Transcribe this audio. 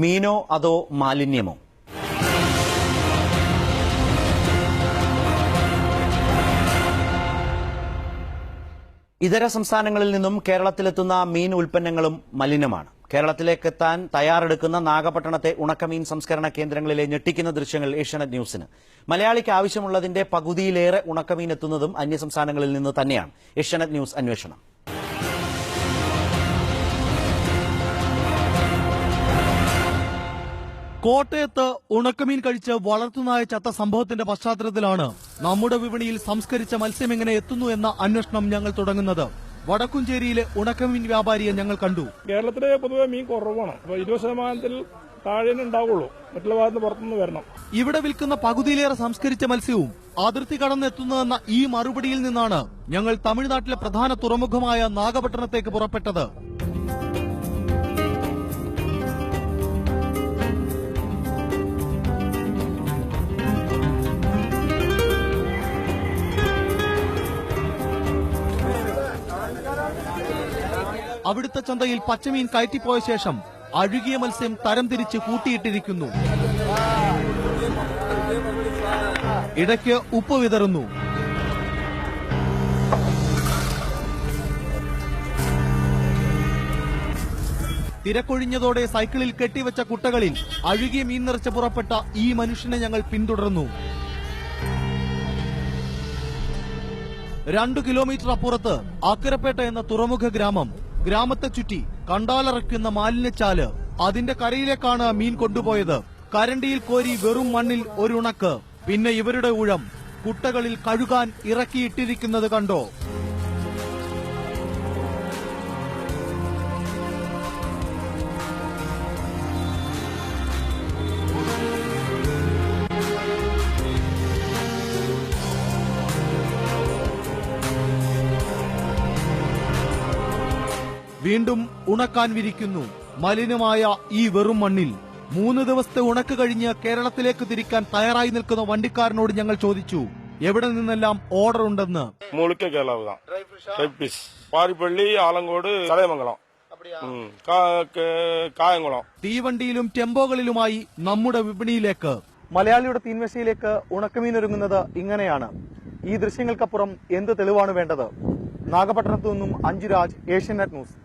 മീനോ അതോ മാലിന്യമോ? ഇതര സംസ്ഥാനങ്ങളിൽ നിന്നും കേരളത്തിലെത്തുന്ന മീൻ ഉൽപ്പന്നങ്ങളും മലിനമാണ്. കേരളത്തിലേക്കെത്താൻ തയ്യാറെടുക്കുന്ന നാഗപട്ടണത്തെ ഉണക്കമീൻ സംസ്കരണ കേന്ദ്രങ്ങളിലെ ഞെട്ടിക്കുന്ന ദൃശ്യങ്ങൾ ഏഷ്യാനെറ്റ് ന്യൂസിന്. മലയാളിക്ക് ആവശ്യമുള്ളതിന്റെ പകുതിയിലേറെ ഉണക്കമീൻ എത്തുന്നതും അന്യസംസ്ഥാനങ്ങളിൽ നിന്ന് തന്നെയാണ്. ഏഷ്യാനെറ്റ് ന്യൂസ് അന്വേഷണം. കോട്ടയത്ത് ഉണക്കമീൻ കഴിച്ച് വളർത്തുനായ ചത്ത സംഭവത്തിന്റെ പശ്ചാത്തലത്തിലാണ് നമ്മുടെ വിപണിയിൽ സംസ്കരിച്ച മത്സ്യം എങ്ങനെ എത്തുന്നു എന്ന അന്വേഷണം ഞങ്ങൾ തുടങ്ങുന്നത്. വടക്കുംചേരിയിലെ ഉണക്കമീൻ വ്യാപാരിയെ ഞങ്ങൾ കണ്ടു. കേരളത്തിലെ പൊതുവെ മീൻ കുറവാണ്. 20% താഴെ ഉണ്ടാവുള്ളൂ. മറ്റുള്ള ഭാഗത്ത് പുറത്തുനിന്ന് വരണം. ഇവിടെ വിൽക്കുന്ന പകുതിയിലേറെ സംസ്കരിച്ച മത്സ്യവും അതിർത്തി കടന്നെത്തുന്നതെന്ന ഈ മറുപടിയിൽ നിന്നാണ് ഞങ്ങൾ തമിഴ്നാട്ടിലെ പ്രധാന തുറമുഖമായ നാഗപട്ടണത്തേക്ക് പുറപ്പെട്ടത്. അവിടുത്തെ ചന്തയിൽ പച്ചമീൻ കയറ്റിപ്പോയ ശേഷം അഴുകിയ മത്സ്യം തരംതിരിച്ച് കൂട്ടിയിട്ടിരിക്കുന്നു. ഇടയ്ക്ക് ഉപ്പ് വിതറുന്നു. തിരക്കൊഴിഞ്ഞതോടെ സൈക്കിളിൽ കെട്ടിവെച്ച കുട്ടകളിൽ അഴുകിയ മീൻ നിറച്ച് പുറപ്പെട്ട ഈ മനുഷ്യനെ ഞങ്ങൾ പിന്തുടർന്നു. 2 കിലോമീറ്റർ അപ്പുറത്ത് അക്കരപ്പേട്ട എന്ന തുറമുഖ ഗ്രാമം. ഗ്രാമത്തെ ചുറ്റി കണ്ടാലറയ്ക്കുന്ന മാലിന്യച്ചാല്. അതിന്റെ കരയിലേക്കാണ് മീൻ കൊണ്ടുപോയത്. കരണ്ടിയിൽ കോരി വെറും മണ്ണിൽ ഒരു ഉണക്ക്. പിന്നെ ഇവരുടെ ഊഴം കുട്ടകളിൽ കഴുകാൻ ഇറക്കിയിട്ടിരിക്കുന്നത് കണ്ടോ? വീണ്ടും ഉണക്കാൻ വിരിക്കുന്നു. മലിനമായ ഈ വെറും മണ്ണിൽ 3 ദിവസത്തെ ഉണക്ക് കഴിഞ്ഞ് കേരളത്തിലേക്ക് തിരിക്കാൻ തയ്യാറായി നിൽക്കുന്ന വണ്ടിക്കാരനോട് ഞങ്ങൾ ചോദിച്ചു എവിടെ നിന്നെല്ലാം ഓർഡർ ഉണ്ടെന്ന്. മുളിക്ക കേരള പാരിപ്പള്ളി, ആലങ്കോട്, ചടയമംഗലം, കായംകുളം. തീവണ്ടിയിലും ടെമ്പോകളിലുമായി നമ്മുടെ വിപണിയിലേക്ക്. മലയാളിയുടെ തീൻമശയിലേക്ക് ഉണക്കമീൻ ഒരുങ്ങുന്നത് ഇങ്ങനെയാണ്. ഈ ദൃശ്യങ്ങൾക്കപ്പുറം എന്ത് തെളിവാണ് വേണ്ടത്? നാഗപട്ടണത്തു നിന്നും അഞ്ജുരാജ്, ഏഷ്യാനെറ്റ് ന്യൂസ്.